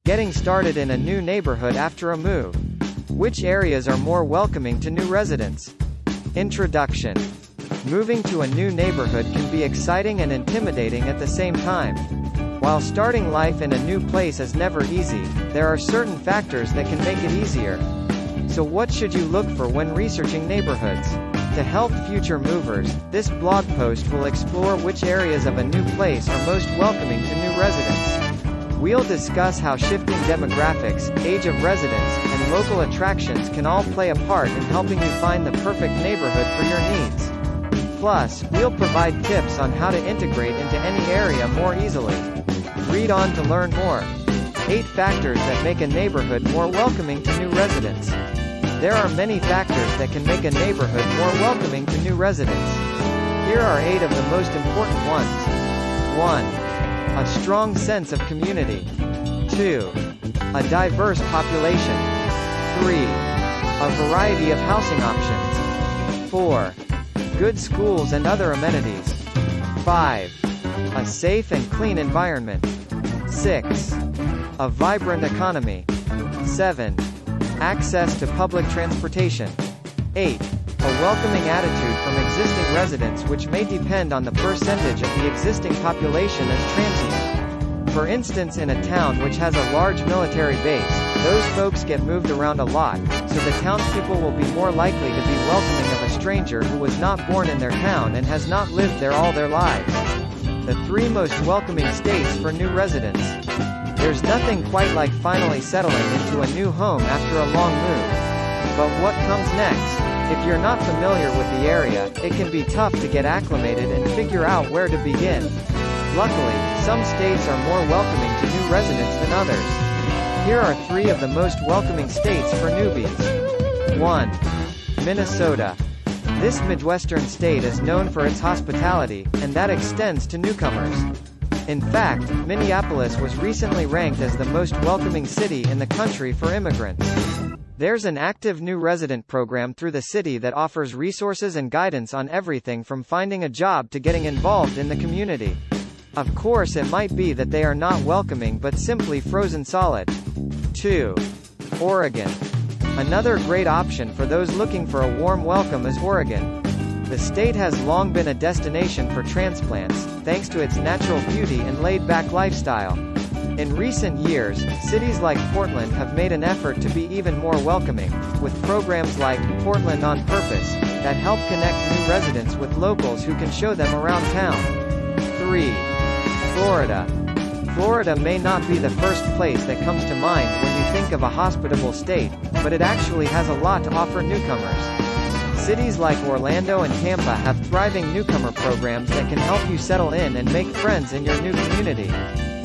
Getting started in a new neighborhood after a move. Which areas are more welcoming to new residents? Introduction. Moving to a new neighborhood can be exciting and intimidating at the same time. While starting life in a new place is never easy, there are certain factors that can make it easier. So what should you look for when researching neighborhoods? To help future movers, this blog post will explore which areas of a new place are most welcoming to new residents. We'll discuss how shifting demographics, age of residents, and local attractions can all play a part in helping you find the perfect neighborhood for your needs. Plus, we'll provide tips on how to integrate into any area more easily. Read on to learn more. 8 factors that make a neighborhood more welcoming to new residents. There are many factors that can make a neighborhood more welcoming to new residents. Here are 8 of the most important ones. 1. A strong sense of community. 2. A diverse population. 3. A variety of housing options. 4. Good schools and other amenities. 5. A safe and clean environment. 6. A vibrant economy. 7. Access to public transportation. 8. A welcoming attitude from existing residents, which may depend on the percentage of the existing population as transient. For instance, in a town which has a large military base, those folks get moved around a lot, so the townspeople will be more likely to be welcoming of a stranger who was not born in their town and has not lived there all their lives. The 3 most welcoming states for new residents. There's nothing quite like finally settling into a new home after a long move. But what comes next? If you're not familiar with the area, it can be tough to get acclimated and figure out where to begin. Luckily, some states are more welcoming to new residents than others. Here are 3 of the most welcoming states for newbies. 1. Minnesota. This Midwestern state is known for its hospitality, and that extends to newcomers. In fact, Minneapolis was recently ranked as the most welcoming city in the country for immigrants. There's an active new resident program through the city that offers resources and guidance on everything from finding a job to getting involved in the community. Of course, it might be that they are not welcoming but simply frozen solid. 2. Oregon. Another great option for those looking for a warm welcome is Oregon. The state has long been a destination for transplants, thanks to its natural beauty and laid-back lifestyle. In recent years, cities like Portland have made an effort to be even more welcoming, with programs like Portland on Purpose, that help connect new residents with locals who can show them around town. 3. Florida. Florida may not be the first place that comes to mind when you think of a hospitable state, but it actually has a lot to offer newcomers. Cities like Orlando and Tampa have thriving newcomer programs that can help you settle in and make friends in your new community.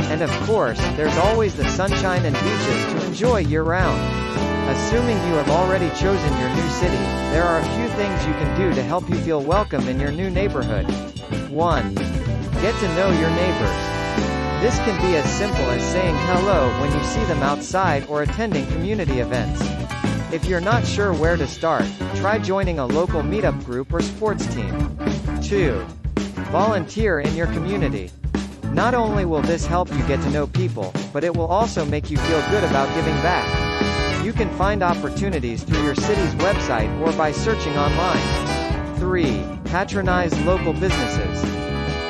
And of course, there's always the sunshine and beaches to enjoy year-round. Assuming you have already chosen your new city, there are a few things you can do to help you feel welcome in your new neighborhood. 1. Get to know your neighbors. This can be as simple as saying hello when you see them outside or attending community events. If you're not sure where to start, try joining a local meetup group or sports team. 2. Volunteer in your community. Not only will this help you get to know people, but it will also make you feel good about giving back. You can find opportunities through your city's website or by searching online. 3. Patronize local businesses.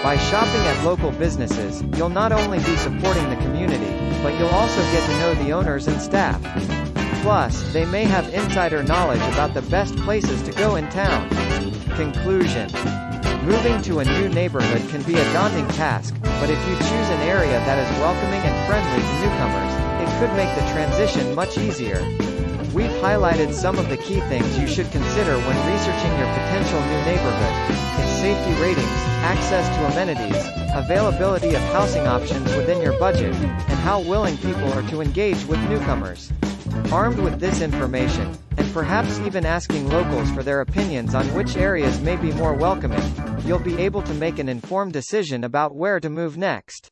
By shopping at local businesses, you'll not only be supporting the community, but you'll also get to know the owners and staff. Plus, they may have insider knowledge about the best places to go in town. Conclusion. Moving to a new neighborhood can be a daunting task, but if you choose an area that is welcoming and friendly to newcomers, it could make the transition much easier. We've highlighted some of the key things you should consider when researching your potential new neighborhood: its safety ratings, access to amenities, availability of housing options within your budget, and how willing people are to engage with newcomers. Armed with this information, and perhaps even asking locals for their opinions on which areas may be more welcoming, you'll be able to make an informed decision about where to move next.